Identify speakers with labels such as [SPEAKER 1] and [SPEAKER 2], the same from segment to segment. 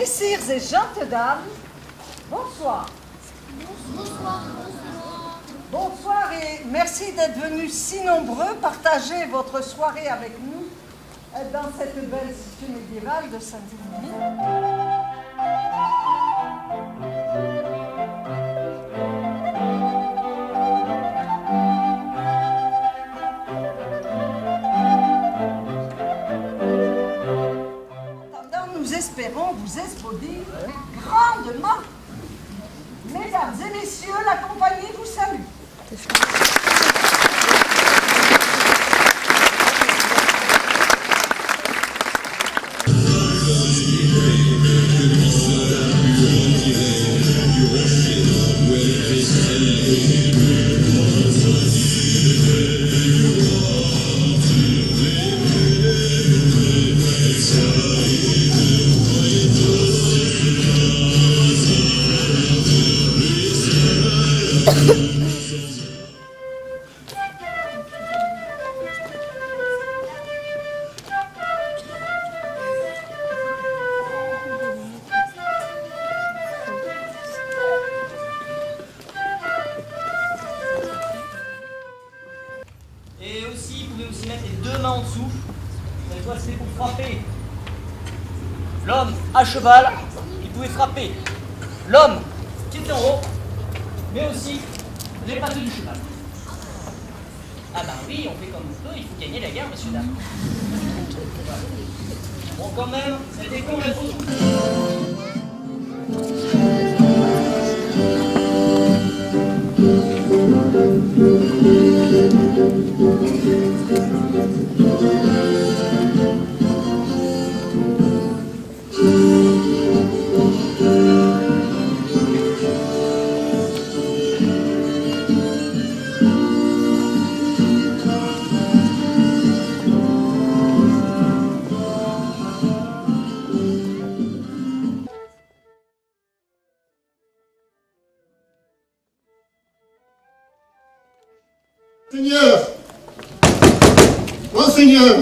[SPEAKER 1] Messieurs et gentes dames, bonsoir.
[SPEAKER 2] Bonsoir.
[SPEAKER 1] Bonsoir et merci d'être venus si nombreux partager votre soirée avec nous dans cette belle cité médiévale de Saint-Émilie. Nous espérons vous espaudir grandement. Mesdames et messieurs, la compagnie vous salue.
[SPEAKER 3] Et aussi, vous pouvez aussi mettre les deux mains en dessous. Cette fois, c'est pour frapper. L'homme à cheval, il pouvait frapper l'homme qui était en haut, mais aussi les pattes du cheval. Ah bah oui, on fait comme on peut, il faut gagner la guerre, monsieur dames. Bon, quand même, c'était con le coup.
[SPEAKER 4] Seigneur, Monseigneur,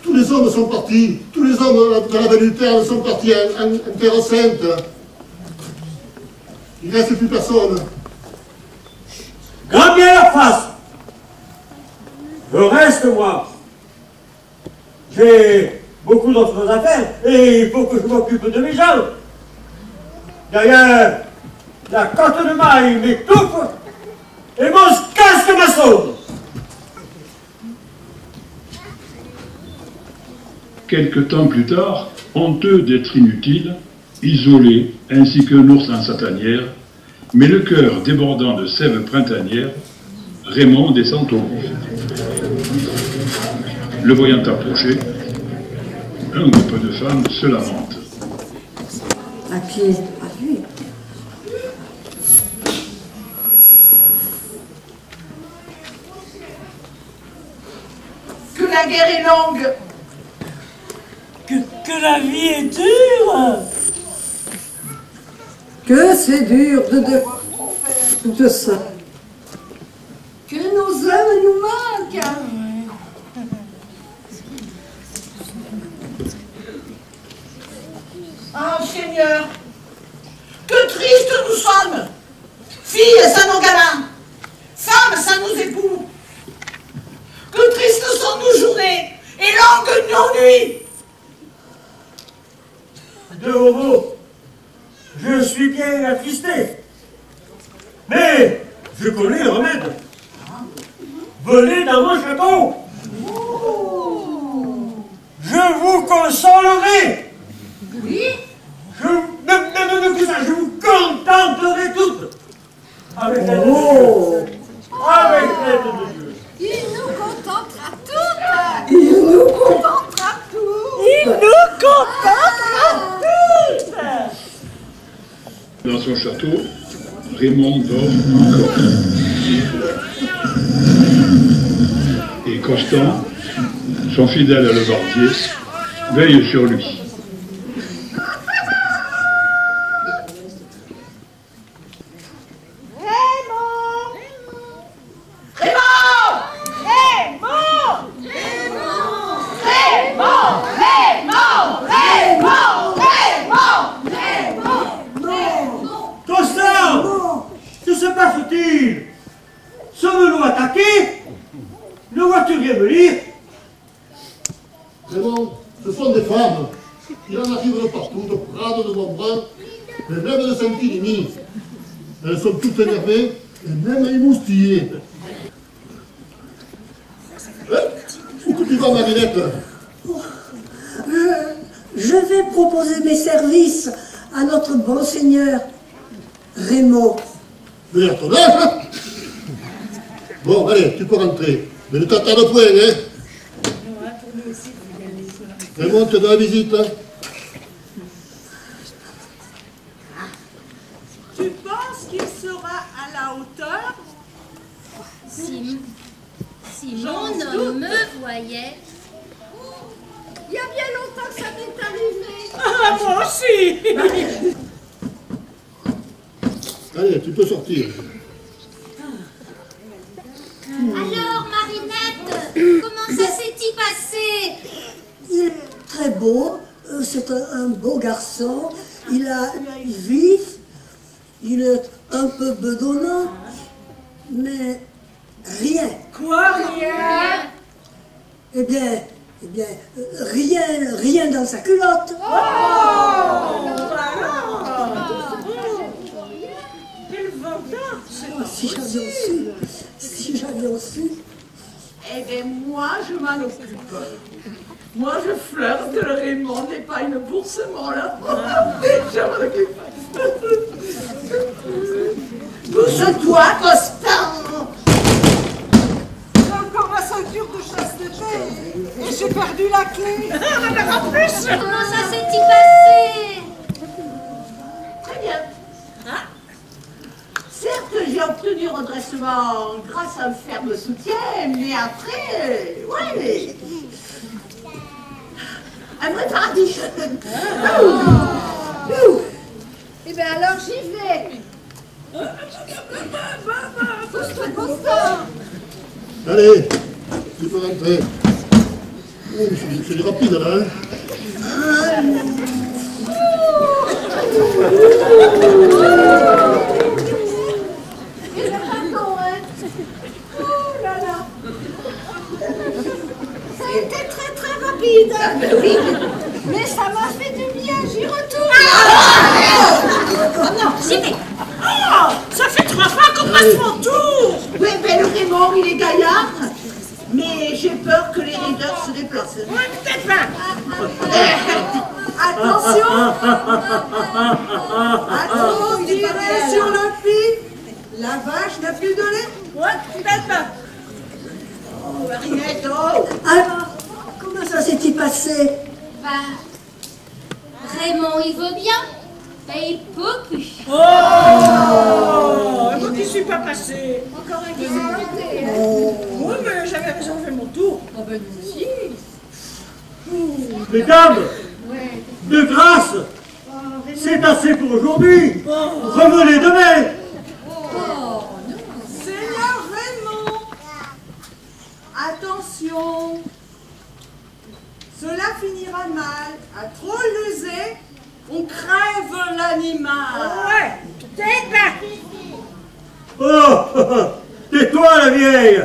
[SPEAKER 4] tous les hommes sont partis, tous les hommes de la belle terre sont partis en terre sainte. Il ne reste plus personne.
[SPEAKER 5] Grand bien la face. Je reste, moi. J'ai beaucoup d'autres affaires et il faut que je m'occupe de mes gens. D'ailleurs, la cotte de maille m'étouffe et mon casque m'assomme.
[SPEAKER 6] Quelque temps plus tard, honteux d'être inutile, isolé, ainsi qu'un ours en sa tanière, mais le cœur débordant de sève printanière, Raymond descend au lit. Le voyant approcher, un groupe de femmes se lamentent.
[SPEAKER 7] À pied, à lui.
[SPEAKER 1] Que la guerre est longue.
[SPEAKER 8] Que la vie est dure.
[SPEAKER 7] Que c'est dur de tout ça.
[SPEAKER 1] Que nos âmes nous manquent. Ah, Seigneur, que tristes nous sommes. Filles sans nos gamins, femmes sans nos époux. Que tristes sont nos journées et longues nos nuits.
[SPEAKER 5] De Homo, je suis bien attristé. Mais je connais le remède. Venez dans mon château. Je vous consolerai.
[SPEAKER 1] Oui.
[SPEAKER 5] Je vous contenterai toutes. Avec l'aide de Dieu. Avec l'aide de Dieu.
[SPEAKER 2] Il nous contentera toutes.
[SPEAKER 7] Il nous contentera
[SPEAKER 2] tous.
[SPEAKER 8] Il nous contentera tous.
[SPEAKER 6] Dans son château, Raymond dort encore. Et Constant, son fidèle levardier, veille sur lui.
[SPEAKER 1] Raymond! Raymond! Raymond!
[SPEAKER 5] laquais? Le voiturier me lire?
[SPEAKER 4] Raymond, ce sont des femmes. Il en arrive de partout, de Prades, de Montbrun, et même de Saint-Philini. Elles sont toutes énervées et même émoustillées. Où que tu vas, Marinette?
[SPEAKER 7] Je vais proposer mes services à notre bon seigneur Raymond.
[SPEAKER 4] Mais à ton âge, hein? Bon, allez, tu peux rentrer. Mais ne t'attarde point, hein? Raymond, tu es dans la visite, hein?
[SPEAKER 1] Tu penses qu'il sera à la hauteur?
[SPEAKER 2] Si mon homme me voyait,
[SPEAKER 1] Il y a bien longtemps que ça m'est arrivé.
[SPEAKER 8] Ah, moi aussi.
[SPEAKER 4] Allez, tu peux sortir.
[SPEAKER 2] Alors, Marinette, comment ça s'est-il passé?
[SPEAKER 7] Il est très beau, c'est un beau garçon, il est vif, il est un peu bedonnant, mais rien.
[SPEAKER 8] Quoi, rien?
[SPEAKER 7] Eh bien, rien dans sa culotte.
[SPEAKER 8] Quel vengeance!
[SPEAKER 7] Si j'avais su.
[SPEAKER 1] Eh bien, moi, je m'en occupe. Moi, je flirte, le Raymond n'est pas une bourse là. Je m'en occupe. Pousse-toi, Constant.
[SPEAKER 8] J'ai encore ma ceinture de chasteté et j'ai perdu la clé. En plus!
[SPEAKER 2] Comment ça s'est-il passé?
[SPEAKER 1] Très bien. Hein? Certes, j'ai obtenu redressement grâce à un ferme soutien, mais après, ouais, un vrai paradis.
[SPEAKER 2] Eh bien alors j'y vais. Pousse-toi, Constant.
[SPEAKER 4] Allez, tu peux rentrer. Oh, c'est du rapide, là, hein?
[SPEAKER 1] Oh là là. C'était très très rapide. Ah ben oui. Mais ça m'a fait du bien, j'y retourne.
[SPEAKER 2] Non, j'y vais.
[SPEAKER 8] Ça fait 3 fois qu'on passe mon tour.
[SPEAKER 1] Oui, mais le Raymond, il est gaillard. Mais j'ai peur que les leaders se déplacent.
[SPEAKER 8] Ouais, peut-être pas.
[SPEAKER 1] Attention. Attention, tirez sur le pic. La vache n'a plus de lait.
[SPEAKER 8] Ouais, peut-être pas.
[SPEAKER 1] Oh, Marinette, oh.
[SPEAKER 7] Alors, comment ça s'est-il passé?
[SPEAKER 2] Bah, Raymond, il veut bien, mais il peut plus.
[SPEAKER 8] Oh, moi qui suis pas passé.
[SPEAKER 2] Encore un guisé.
[SPEAKER 8] Oui, mais j'avais raison de faire mon tour.
[SPEAKER 2] Oh ben nous aussi.
[SPEAKER 5] Mesdames, de grâce, c'est assez pour aujourd'hui. Revenez demain.
[SPEAKER 1] Seigneur Raymond, attention. Cela finira mal. À trop l'user, on crève l'animal.
[SPEAKER 8] Ouais, peut-être pas.
[SPEAKER 5] Oh, tais-toi la vieille.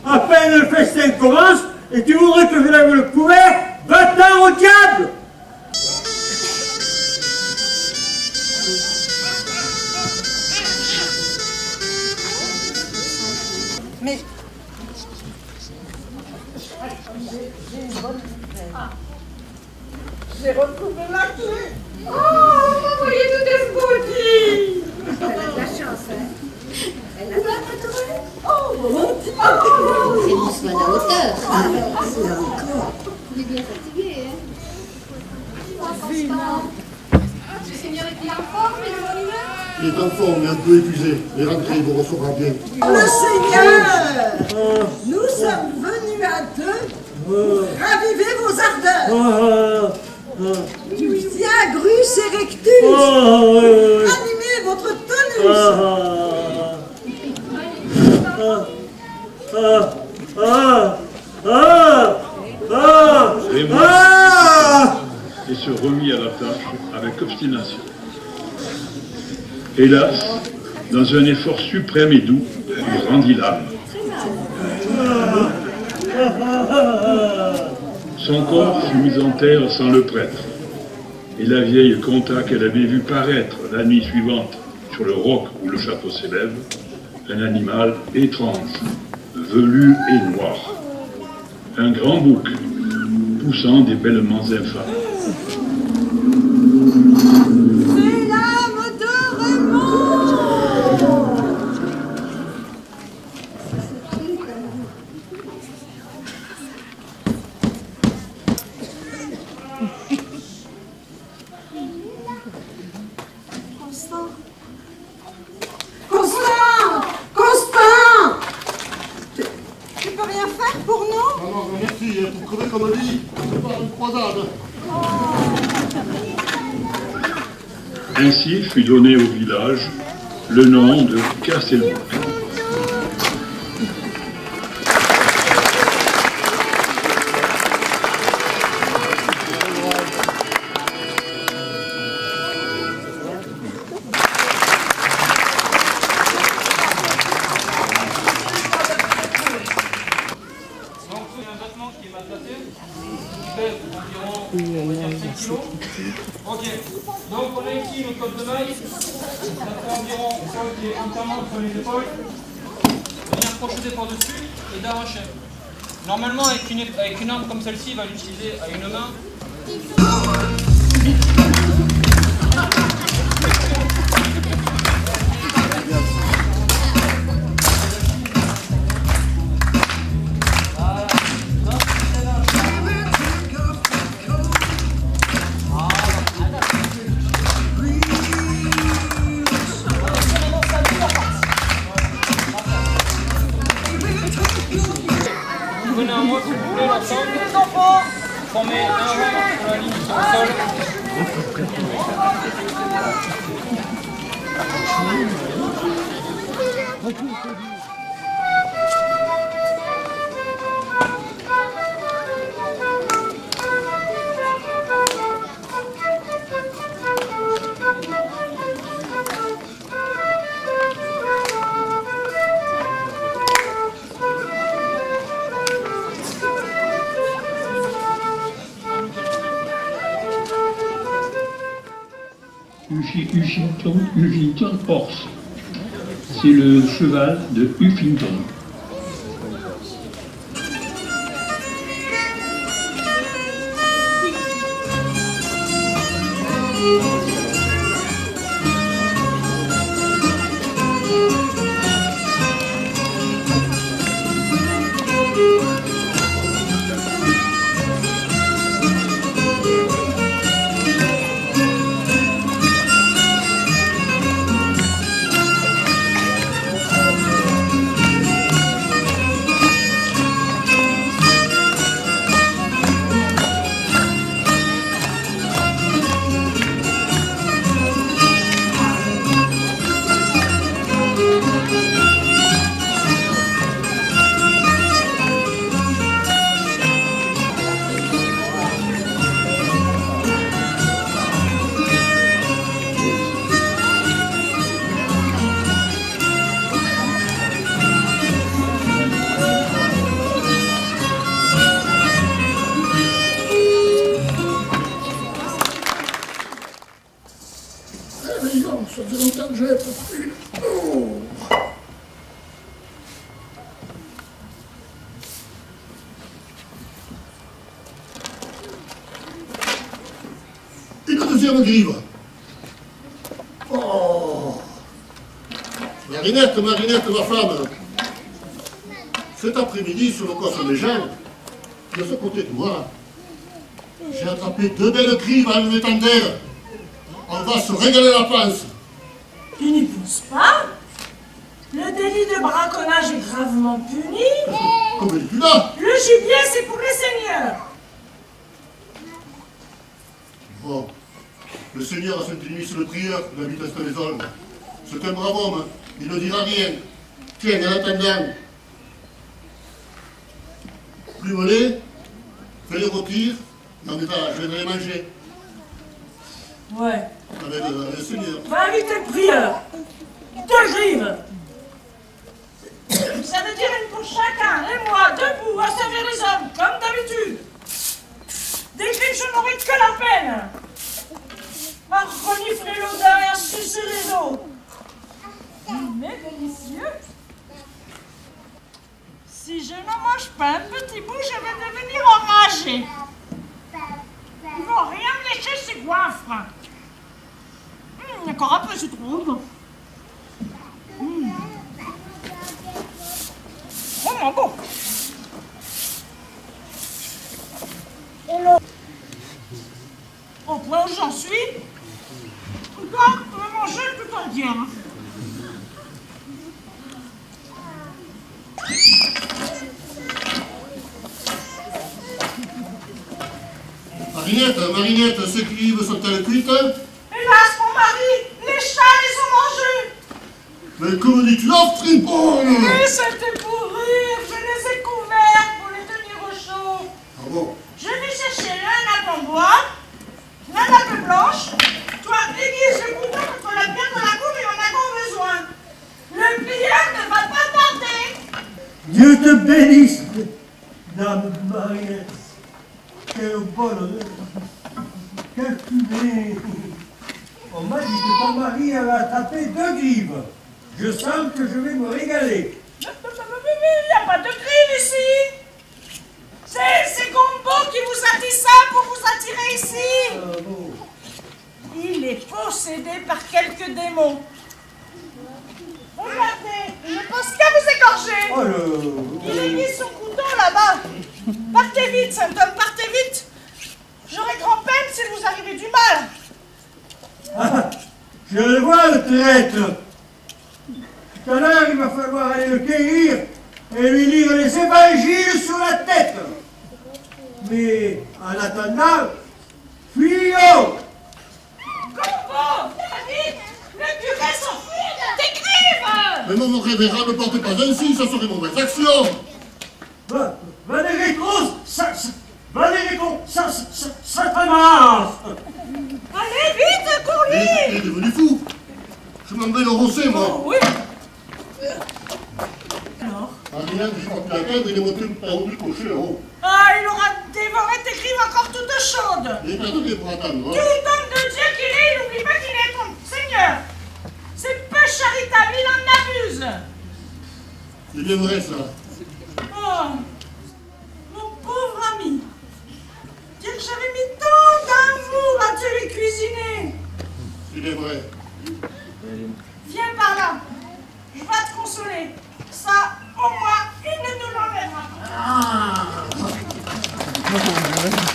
[SPEAKER 5] À peine le festin commence et tu voudrais que je lève le couvert? Va-t'en au diable.
[SPEAKER 8] Mais j'ai retrouvé la clé.
[SPEAKER 1] Oh, voyez-nous des bougies.
[SPEAKER 2] Elle a de la chance, hein. Elle a de la
[SPEAKER 7] C'est
[SPEAKER 2] chance. À la hauteur.
[SPEAKER 7] C'est encore.
[SPEAKER 2] Il est bien fatigué, hein. Le Seigneur est en forme, il est bonne humeur.
[SPEAKER 4] Il est en forme, mais un peu épuisé. Mais rentrez, il vous recevra bien.
[SPEAKER 1] Le Seigneur, nous sommes venus à deux. Ravivez vos ardeurs. Tiens, Grus et Rectus. Animez votre tonus.
[SPEAKER 6] Raymond et se remit à la tâche avec obstination. Hélas, dans un effort suprême et doux, il rendit l'âme. Son corps fut mis en terre sans le prêtre, et la vieille conta qu'elle avait vu paraître la nuit suivante sur le roc où le château s'élève, un animal étrange, velu et noir, un grand bouc poussant des bêlements infâmes.
[SPEAKER 8] C'est l'âme de Raymond! Constant! Constant! Constant! Tu peux rien faire pour nous?
[SPEAKER 4] Non, merci, pour crever comme dit, c'est pas une croisade.
[SPEAKER 6] Ainsi fut donné au village le nom de Castelbouc.
[SPEAKER 9] Ok, donc on a ici une côte de maille, ça fait environ un sol qui est entièrement sur les épaules, venir crocheter par-dessus et d'arracher. Normalement avec une arme comme celle-ci, il va l'utiliser à une main. Prenez un mot, s'il vous plaît, l'ensemble. Les enfants, formez un rang sur la ligne sur le sol.
[SPEAKER 6] Huffington Horse. C'est le cheval de Huffington.
[SPEAKER 4] Ça faisait longtemps que je n'avais pas pris. Oh. Une deuxième grive. Oh. Marinette, ma femme. Cet après-midi, sur le coffre des gens, de ce côté de moi, j'ai attrapé 2 belles grives à une étendard. On va se régaler la panse.
[SPEAKER 8] Tu n'y penses pas? Le délit de braconnage est gravement puni.
[SPEAKER 4] Comme elle est plus là.
[SPEAKER 8] Le gibier, c'est pour les seigneurs.
[SPEAKER 4] Bon, le seigneur à Saint-Denis, le prieur, il habite à Stavaison. C'est un brave homme, il ne dira rien. Tiens, en attendant. Plus volé, fais les rôtir, non mais pas, je viendrai les manger.
[SPEAKER 8] Ouais.
[SPEAKER 4] Avec le seigneur.
[SPEAKER 8] Va inviter le prieur. 2 grives.
[SPEAKER 1] ça veut dire une pour chacun. Et moi, debout, à servir les hommes, comme d'habitude. Des crimes, je n'aurai que la peine. À renifler l'odeur et à sucer les os. Mais délicieux. Si je n'en mange pas un petit bout, je vais devenir enragée. Ils vont rien me lécher ces goinfres. Encore un peu, c'est trop bon. Vraiment bon. Au point où j'en suis, encore, on va manger tout entier.
[SPEAKER 4] Marinette, ces clives sont-elles cuites?
[SPEAKER 1] Hélas, mon mari, les chats les ont mangées.
[SPEAKER 4] Mais que dis-tu, friponne?
[SPEAKER 1] Oui, c'était pour rire. Je les ai couvertes pour les tenir au chaud.
[SPEAKER 4] Ah bon?
[SPEAKER 1] Je vais chercher la nappe en bois, la nappe blanche. Toi, aiguise le couteau contre la pierre de la cour et on a grand besoin. Le pilleur ne va pas tarder.
[SPEAKER 5] Dieu te bénisse, dame Marinette. Quel bonheur. Quel cuvée. On m'a dit que ton mari avait attrapé 2 grives. Je sens que je vais me régaler.
[SPEAKER 1] Il n'y a pas de grive ici. C'est Gombo qui vous a dit ça pour vous attirer ici.
[SPEAKER 5] Bon.
[SPEAKER 1] Il est possédé par quelques démons. Regardez, il ne pense qu'à vous égorger.
[SPEAKER 5] Oh là.
[SPEAKER 1] Il a mis son couteau là-bas. Partez vite, saint homme, partez vite. J'aurai grand-peine s'il vous arrivait du mal.
[SPEAKER 5] Ah, je le vois, le traître. Tout à l'heure, il va falloir aller le cueillir et lui lire les évangiles sur la tête. Mais en attendant, fuyons.
[SPEAKER 1] Gombo, vite, le curé s'enfuit. Des grives.
[SPEAKER 4] Mais mon révérend ne porte pas ainsi, ça serait mauvaise action.
[SPEAKER 5] Valérico, Satanas.
[SPEAKER 1] Allez vite, pour lui.
[SPEAKER 4] Il est devenu fou. Je m'en vais le rosser, moi.
[SPEAKER 1] Oh, oui. Alors?
[SPEAKER 4] Marinette, je crois que la tête, il est monté par haut du cocher, là-haut.
[SPEAKER 1] Ah, il aura dévoré tes grives encore toutes chaudes.
[SPEAKER 4] Il est attendez pour attendre,
[SPEAKER 1] Tout
[SPEAKER 4] hein.
[SPEAKER 1] homme de Dieu qu'il est, il n'oublie pas qu'il est ton Seigneur. C'est peu charitable, il en abuse.
[SPEAKER 4] C'est bien vrai, ça.
[SPEAKER 1] Oh, mon pauvre ami. Dire que j'avais mis tant d'amour à te les cuisiner.
[SPEAKER 4] C'est bien vrai.
[SPEAKER 1] Viens par là. Je vais te consoler. Ça, au moins, il ne nous l'enlèvera pas.